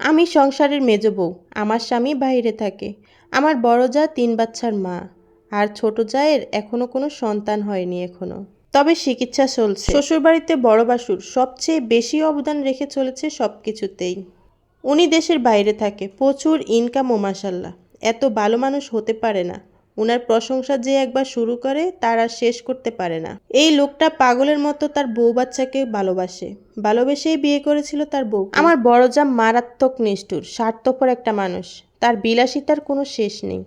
আমি সংসারের মেজ বউ। আমার স্বামী বাইরে থাকে। আমার বড় জা ৩ বাচ্চার মা। আর ছোট জায়ের এখনো কোনো সন্তান হয়নি এখনো। তবে চিকিৎসা চলছে। শ্বশুরবাড়িতে বড় বাসুর সবচেয়ে বেশি অবদান রেখে চলেছে সবকিছুতেই। উনি দেশের বাইরে থাকে, প্রচুর ইনকামও মাশাল্লাহ। এত ভালো মানুষ হতে পারে না। উনার প্রশংসা যে একবার শুরু করে তার আর শেষ করতে পারে না। এই লোকটা পাগলের মতো তার বউ বাচ্চাকে ভালোবাসে। ভালোবেসেই বিয়ে করেছিল তার বউ। আমার বড় জা মারাত্মক নিষ্ঠুর, স্বার্থপর একটা মানুষ। তার বিলাসিতার কোনো শেষ নেই।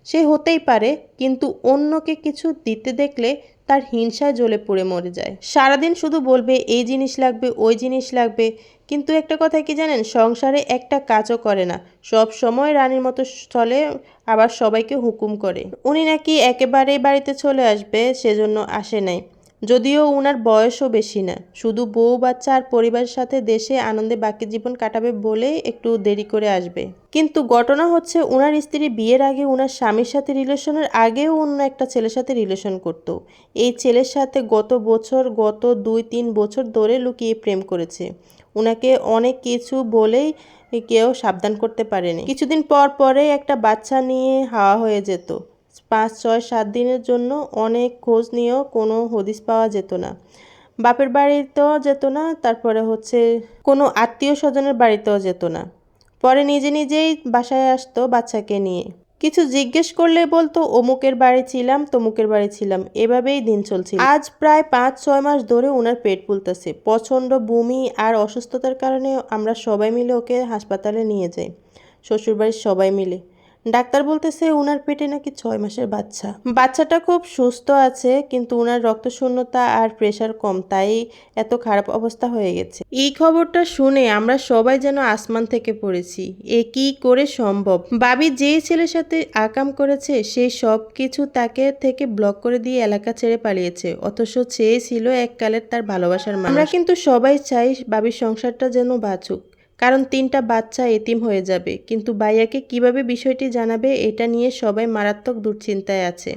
সে হতেই পারে, কিন্তু অন্যকে কিছু দিতে দেখলে তার হিংসায় জ্বলে পুড়ে মরে যায়। সারাদিন শুধু বলবে এই জিনিস লাগবে, ওই জিনিস লাগবে, কিন্তু একটা কথা কি জানেন, সংসারে একটা কাজও করে না। সব সময় রানীর মতো চলে, আবার সবাইকে হুকুম করে। উনি নাকি একেবারেই বাড়িতে চলে আসবে, সেজন্য আসে নাই। যদিও উনার বয়সও বেশি না, শুধু বউ বাচ্চা আর পরিবারের সাথে দেশে আনন্দে বাকি জীবন কাটাবে বলে একটু দেরি করে আসবে। কিন্তু ঘটনা হচ্ছে, উনার স্ত্রী বিয়ের আগে উনার স্বামীর সাথে রিলেশনের আগেও অন্য একটা ছেলের সাথে রিলেশন করত। এই ছেলের সাথে গত 2-3 বছর ধরে লুকিয়ে প্রেম করেছে। উনাকে অনেক কিছু বলেই কেউ সাবধান করতে পারেনি। কিছুদিন পরেই একটা বাচ্চা নিয়ে হাওয়া হয়ে যেত। 5-6-7 দিনের জন্য অনেক খোঁজ নিয়েও কোনো হদিস পাওয়া যেত না। বাপের বাড়িতেও যেত না, তারপরে কোনো আত্মীয় স্বজনের বাড়িতেও যেত না। পরে নিজে নিজেই বাসায় আসতো বাচ্চাকে নিয়ে। কিছু জিজ্ঞেস করলে বলতো অমুকের বাড়ি ছিলাম, তমুকের বাড়ি ছিলাম, এভাবেই দিন চলছিল। আজ প্রায় 5-6 মাস ধরে ওনার পেট ফুলতেছে। প্রচণ্ড বমি আর অসুস্থতার কারণে আমরা সবাই মিলে ওকে হাসপাতালে নিয়ে যাই, শ্বশুরবাড়ির সবাই মিলে। ডাক্তার বলতেছে উনার পেটে নাকি 6 মাসের বাচ্চা। বাচ্চাটা খুব সুস্থ আছে, কিন্তু উনার রক্তশূন্যতা আর প্রেশার কম, তাই এত খারাপ অবস্থা হয়ে গেছে। এই খবরটা শুনে আমরা সবাই যেন আসমান থেকে পড়েছি। এ কি করে সম্ভব? ভাবি যেই ছেলের সাথে আকাম করেছে সেই সব কিছু তাকে থেকে ব্লক করে দিয়ে এলাকা ছেড়ে পালিয়েছে, অথচ চেয়েছিল এককালের তার ভালোবাসার মানুষ। আমরা কিন্তু সবাই চাই ভাবির সংসারটা যেন বাঁচুক, কারণ 3টা বাচ্চা এতিম হয়ে যাবে। কিন্তু ভাইয়াকে কিভাবে বিষয়টি জানাবে, এটা নিয়ে সবাই মারাত্মক দুশ্চিন্তায় আছে।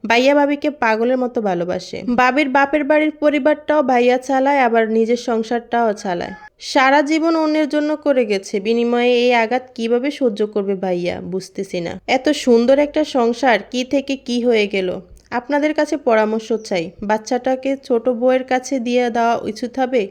ভাইয়া ভাবিকে পাগলের মতো ভালোবাসে। ভাবির বাপের বাড়ির পরিবারটাও ভাইয়া চালায়, আবার নিজের সংসারটাও চালায়। সারা জীবন অন্যের জন্য করে গেছে, বিনিময়ে এই আঘাত কিভাবে সহ্য করবে ভাইয়া, বুঝতেছি না। এত সুন্দর একটা সংসার কি থেকে কি হয়ে গেল। আপনাদের কাছে পরামর্শ চাই, বাচ্চাটাকে ছোট বউয়ের কাছে দিয়ে দেওয়া উচিত হবে?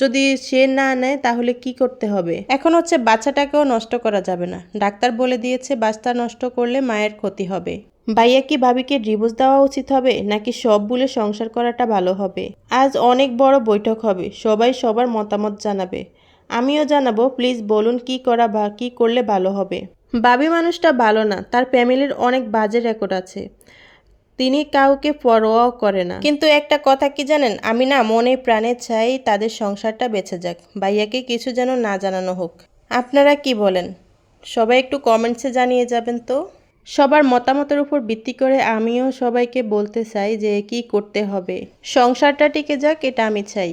যদি সে না নেয় তাহলে কি করতে হবে? এখন বাচ্চাটাকেও নষ্ট করা যাবে না। ডাক্তার বলে দিয়েছে বাচ্চা নষ্ট করলে মায়ের ক্ষতি হবে। ভাইয়া কি ভাবিকে ডিভোর্স দেওয়া উচিত হবে, নাকি সব ভুলে সংসার করাটা ভালো হবে? আজ অনেক বড় বৈঠক হবে, সবাই সবার মতামত জানাবে। আমিও জানাবো। প্লিজ বলুন কি করলে ভালো হবে। ভাবি মানুষটা ভালো না, তার ফ্যামিলির অনেক বাজে রেকর্ড আছে। তিনি কাউকে পরোয়াও করে না। কিন্তু একটা কথা কি জানেন, আমি না মনে প্রাণে চাই তাদের সংসারটা বেঁচে যাক, ভাইয়াকে কিছু যেন না জানানো হোক। আপনারা কি বলেন? সবাই একটু কমেন্টসে জানিয়ে যাবেন তো। সবার মতামতের উপর ভিত্তি করে আমিও সবাইকে বলতে চাই যে কি করতে হবে। সংসারটা টিকে যাক, এটা আমি চাই।